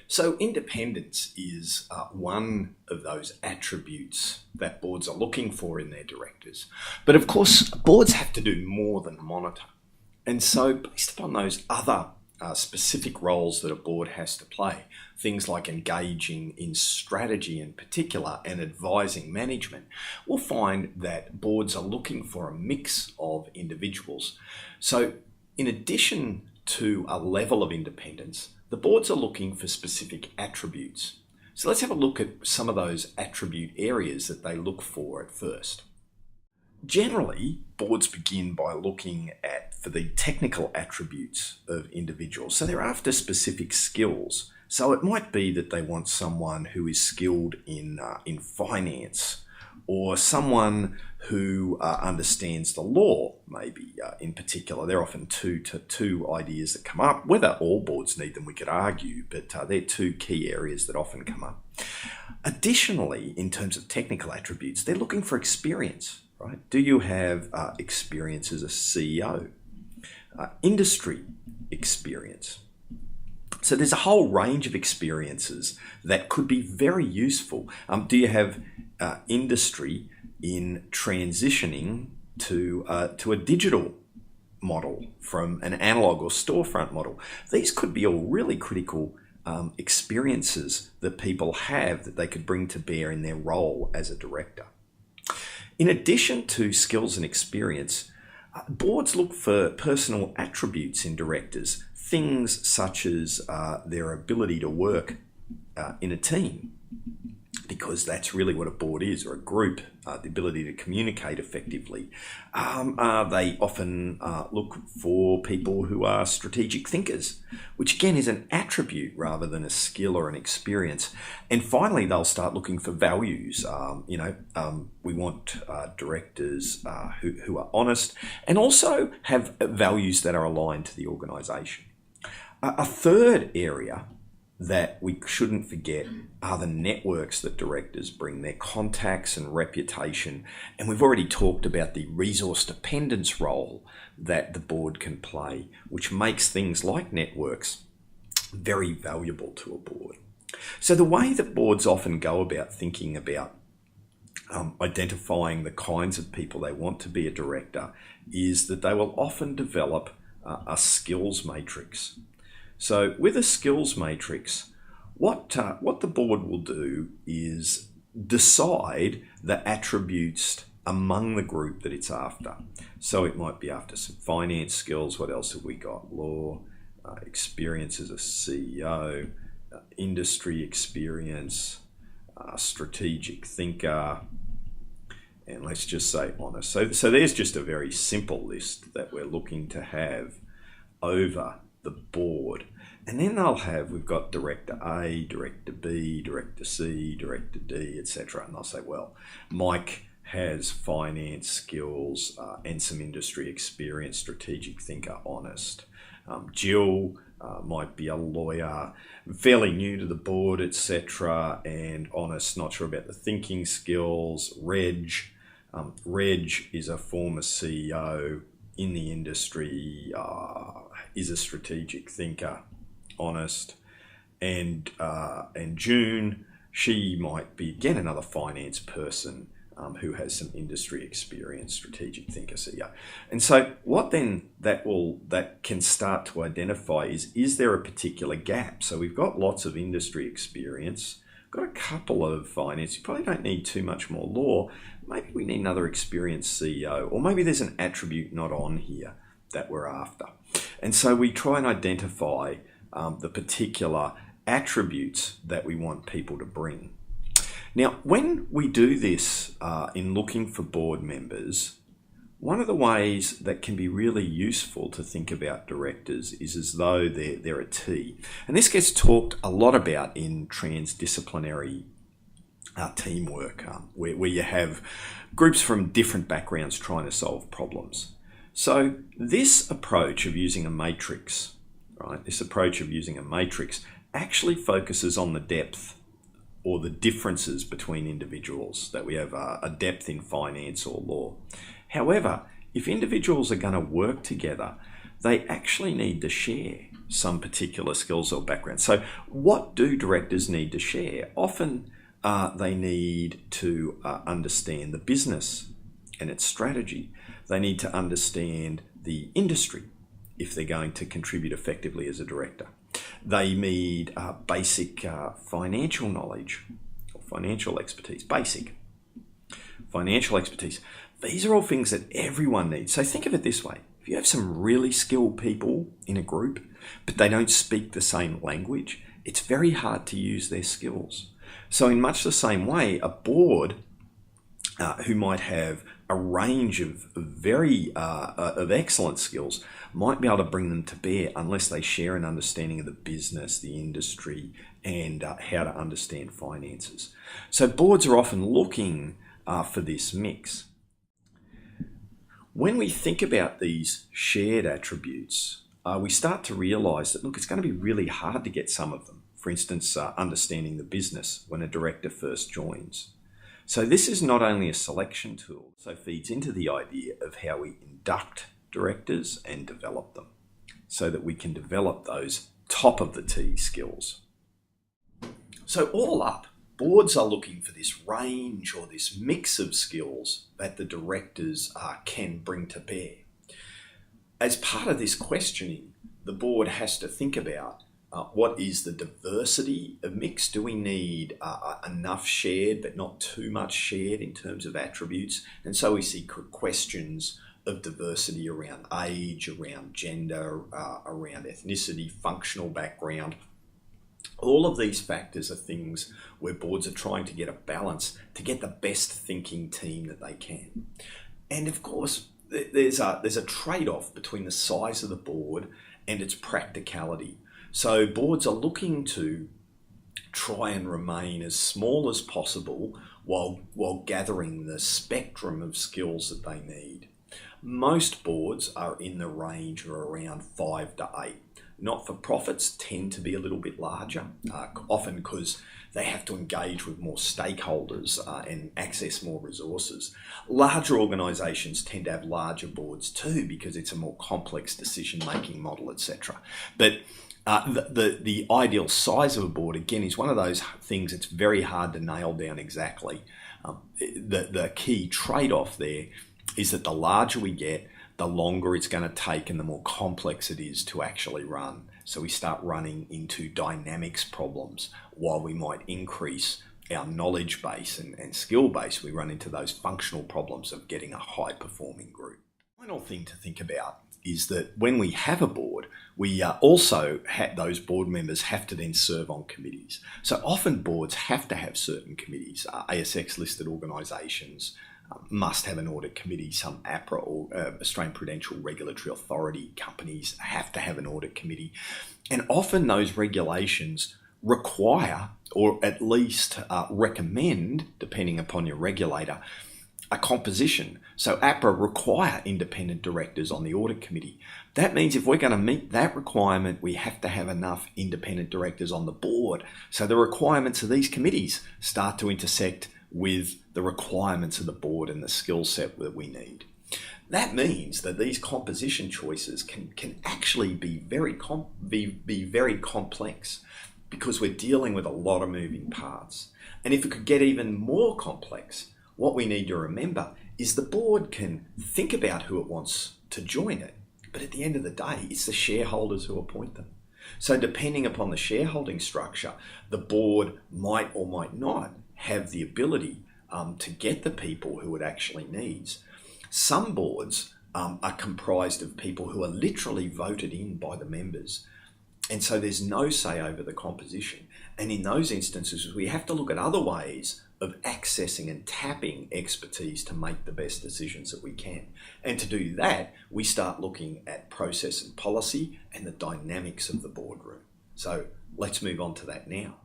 So independence is one of those attributes that boards are looking for in their directors. But of course, boards have to do more than monitor. And so based upon those other specific roles that a board has to play, things like engaging in strategy in particular and advising management, we'll find that boards are looking for a mix of individuals. So in addition to a level of independence, the boards are looking for specific attributes. So let's have a look at some of those attribute areas that they look for at first. Generally, boards begin by looking for the technical attributes of individuals. So they're after specific skills. So it might be that they want someone who is skilled in finance, or someone who understands the law, maybe in particular. There are often two ideas that come up. Whether all boards need them, we could argue, but they're two key areas that often come up. Additionally, in terms of technical attributes, they're looking for experience. Right? Do you have experience as a CEO? Industry experience. So there's a whole range of experiences that could be very useful. Do you have industry in transitioning to a digital model from an analog or storefront model? These could be all really critical experiences that people have that they could bring to bear in their role as a director. In addition to skills and experience, boards look for personal attributes in directors, things such as their ability to work in a team, because that's really what a board is, or a group, the ability to communicate effectively. They often look for people who are strategic thinkers, which again is an attribute rather than a skill or an experience. And finally, they'll start looking for values. We want directors who are honest and also have values that are aligned to the organisation. A third area that we shouldn't forget are the networks that directors bring, their contacts and reputation. And we've already talked about the resource dependence role that the board can play, which makes things like networks very valuable to a board. So the way that boards often go about thinking about identifying the kinds of people they want to be a director is that they will often develop a skills matrix. So with a skills matrix, what the board will do is decide the attributes among the group that it's after. So it might be after some finance skills. What else have we got? Law, experience as a CEO, industry experience, strategic thinker, and let's just say honest. So there's just a very simple list that we're looking to have over the board. And then we've got Director A, Director B, Director C, Director D, etc. And they'll say, well, Mike has finance skills and some industry experience, strategic thinker, honest. Jill might be a lawyer, fairly new to the board, etc. and honest, not sure about the thinking skills. Reg is a former CEO in the industry, is a strategic thinker, honest. And June, she might be again another finance person who has some industry experience, strategic thinker, CEO. And so what then that can start to identify is there a particular gap? So we've got lots of industry experience, got a couple of finance. You probably don't need too much more law. Maybe we need another experienced CEO, or maybe there's an attribute not on here that we're after. And so we try and identify the particular attributes that we want people to bring. Now, when we do this in looking for board members, one of the ways that can be really useful to think about directors is as though they're a T. And this gets talked a lot about in transdisciplinary teamwork, where you have groups from different backgrounds trying to solve problems. So this approach of using a matrix, right? This approach of using a matrix actually focuses on the depth or the differences between individuals, that we have a depth in finance or law. However, if individuals are going to work together, they actually need to share. some particular skills or background. So what do directors need to share? Often they need to understand the business and its strategy. They need to understand the industry if they're going to contribute effectively as a director. They need basic financial knowledge or financial expertise, basic financial expertise. These are all things that everyone needs. So think of it this way. If you have some really skilled people in a group, but they don't speak the same language, it's very hard to use their skills. So in much the same way, a board who might have a range of excellent skills might be able to bring them to bear unless they share an understanding of the business, the industry, and how to understand finances. So boards are often looking for this mix. When we think about these shared attributes, we start to realise that, look, it's going to be really hard to get some of them. For instance, understanding the business when a director first joins. So this is not only a selection tool, it also feeds into the idea of how we induct directors and develop them so that we can develop those top of the T skills. So all up, boards are looking for this range or this mix of skills that the directors can bring to bear. As part of this questioning, the board has to think about what is the diversity of mix? Do we need enough shared but not too much shared in terms of attributes? And so we see questions of diversity around age, around gender, around ethnicity, functional background. All of these factors are things where boards are trying to get a balance to get the best thinking team that they can. And of course, there's a trade-off between the size of the board and its practicality. So boards are looking to try and remain as small as possible while gathering the spectrum of skills that they need. Most boards are in the range of around 5 to 8. Not-for-profits tend to be a little bit larger, often because they have to engage with more stakeholders and access more resources. Larger organisations tend to have larger boards too because it's a more complex decision-making model, etc. But the ideal size of a board, again, is one of those things that's very hard to nail down exactly. The key trade-off there is that the larger we get, the longer it's going to take and the more complex it is to actually run. So we start running into dynamics problems. While we might increase our knowledge base and skill base, we run into those functional problems of getting a high-performing group. Final thing to think about is that when we have a board, we also those board members have to then serve on committees. So often boards have to have certain committees. ASX-listed organisations must have an audit committee. Some APRA or Australian Prudential Regulatory Authority companies have to have an audit committee. And often those regulations require, or at least recommend, depending upon your regulator, a composition. So APRA require independent directors on the audit committee. That means if we're going to meet that requirement, we have to have enough independent directors on the board. So the requirements of these committees start to intersect with the requirements of the board and the skill set that we need. That means that these composition choices can actually be very complex because we're dealing with a lot of moving parts. And if it could get even more complex, what we need to remember is the board can think about who it wants to join it, but at the end of the day, it's the shareholders who appoint them. So depending upon the shareholding structure, the board might or might not have the ability to get the people who it actually needs. Some boards are comprised of people who are literally voted in by the members. And so there's no say over the composition. And in those instances, we have to look at other ways of accessing and tapping expertise to make the best decisions that we can. And to do that, we start looking at process and policy and the dynamics of the boardroom. So let's move on to that now.